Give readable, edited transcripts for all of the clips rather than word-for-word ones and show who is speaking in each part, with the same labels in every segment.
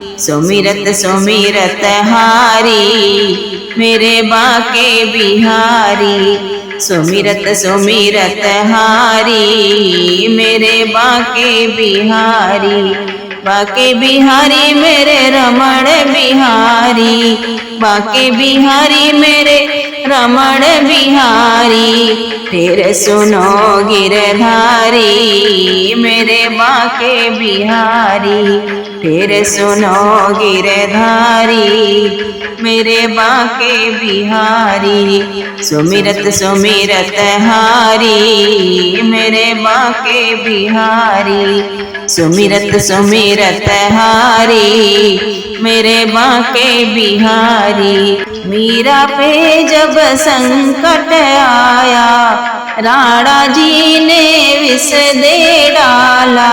Speaker 1: सुमिरत सुमिरत हारी मेरे बाके बिहारी। सुमिरत सुमिरत हारी मेरे बाके बिहारी। बाके बिहारी मेरे रमण बिहारी। बाके बिहारी मेरे रमण बिहारी। तेरे सुनो गिरधारी मेरे बाके बिहारी। तेरे सुनो गिरधारी मेरे बाके बिहारी। सुमिरत सुमिरत हारी मेरे बाके बिहारी। सुमिरत सुमिरत हारी मेरे बाके बिहारी। मीरा पे जब संकट आया राणा जी ने विष दे डाला।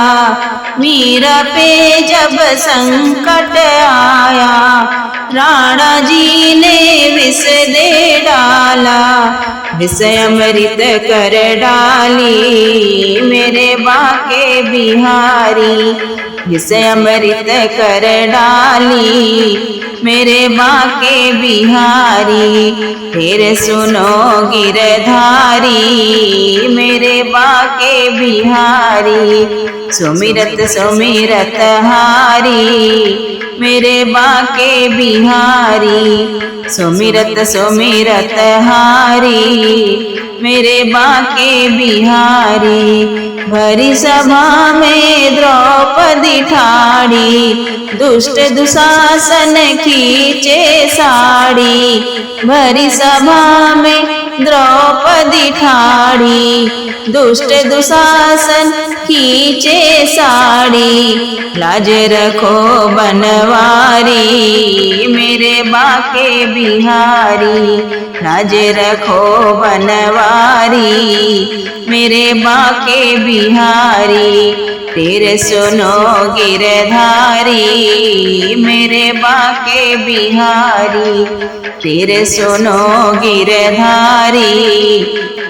Speaker 1: मीरा पे जब संकट आया राणा जी ने विष दे डाला। विष अमृत कर डाली मेरे बाके बिहारी। विष अमृत कर डाली मेरे बाके बिहारी। तेरे सुनो गिरधारी मेरे बाके बिहारी। सुमिरत सुमिरत हारी मेरे बाके बिहारी। सुमिरत सुमिरत हारी मेरे बाके बिहारी। भरी सभा में द्रौपदी ठाड़ी दुष्ट दुशासन खींचे साड़ी। भरी सभा में द्रौपदी ठाड़ी दुष्ट दुशासन खींचे साड़ी। लाज रखो बनवारी मेरे बाके बिहारी। लाज रखो बनवारी मेरे बाके बिहारी। तेरे सुनो गिरधारी मेरे बाके बिहारी। तेरे सुनो गिरधारी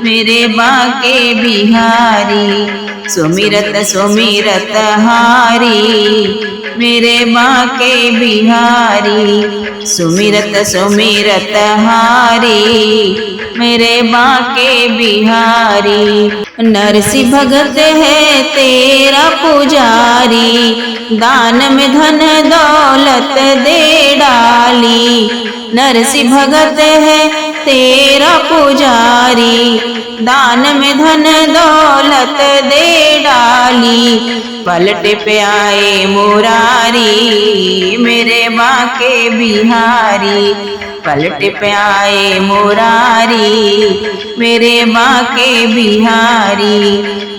Speaker 1: मेरे बाके बिहारी। सुमिरत सुमिरत हारी मेरे बाके बिहारी। सुमिरत सुमिरत हारी मेरे बाके बिहारी। नरसिंह भगत है तेरा पुजारी। दान में धन दौलत दे डाली। नरसिंह भगत है तेरा पुजारी। दान में धन दौलत दे डाली। पलट पे आए मुरारी मेरे बाके बिहारी। पलट पे आए मुरारी मेरे बाके बिहारी।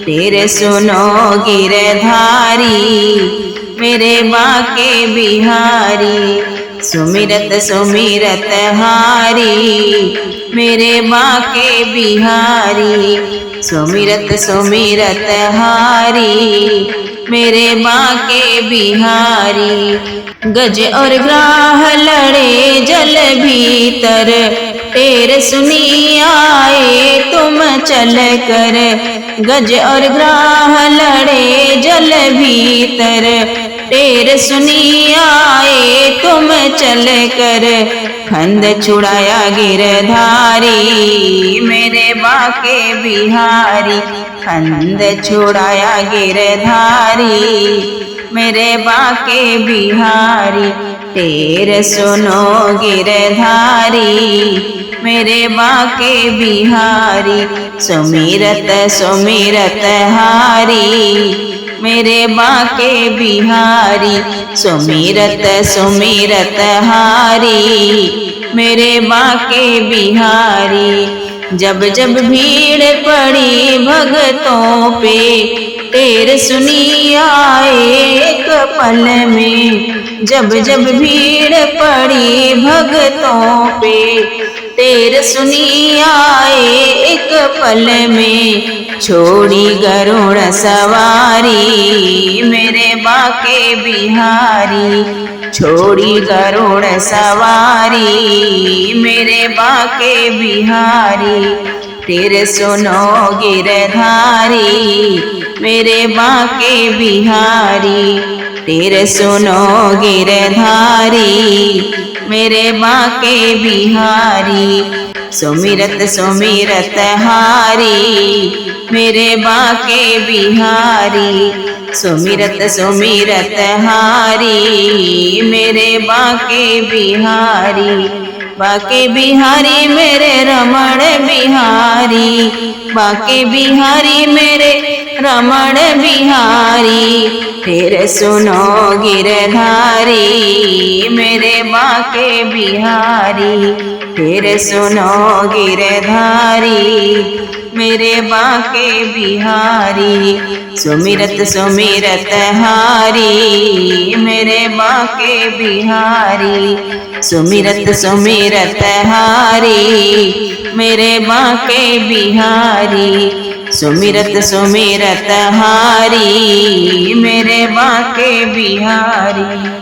Speaker 1: तेरे सुनो गिरधारी मेरे बाके बिहारी। सुमिरत सुमिरत हारी मेरे बाके बिहारी। सुमिरत सुमिरत हारी मेरे बाके बिहारी। गज और ग्राह लड़े जल भीतर टेर सुनी आए तुम चल कर। गज और ग्राह लड़े जल भीतर टेर सुनी आए तुम चल कर। फंद छुड़ाया गिरधारी मेरे बाके बिहारी। फंद छुड़ाया गिरधारी मेरे बाके बिहारी। तेरे सुनो गिरधारी मेरे बाके बिहारी। सुमिरत सुमिरत हारी मेरे बाके बिहारी। सुमिरत सुमिरत हारी मेरे बाके बिहारी। जब जब भीड़ पड़ी भगतों पे टेर सुनी आए एक पल में। जब जब भीड़ पड़ी भगतों पे टेर सुनी आए एक पल में। छोड़ी गरुड़ सवारी मेरे बाके बिहारी। छोड़ी गरुड़ सवारी मेरे बाके बिहारी। तेरे सुनो गिरधारी मेरे बाके बिहारी। फिर सुनो गिरधारी मेरे बाके बिहारी। सुमिरत सुमिरत हारी मेरे बाके बिहारी। सुमिरत सुमिरत हारी मेरे बाके बिहारी। बाके बिहारी मेरे रमण बिहारी। बाके बिहारी मेरे रमण बिहारी। फिर सुनो गिरधारी मेरे बाके बिहारी। फिर सुनो गिरधारी मेरे बाके बिहारी। सुमिरत सुमिरत हारी मेरे बाके बिहारी। सुमिरत सुमिरत हारी मेरे बाके बिहारी। सुमिरत सुमिरत हारी मेरे बाके बिहारी।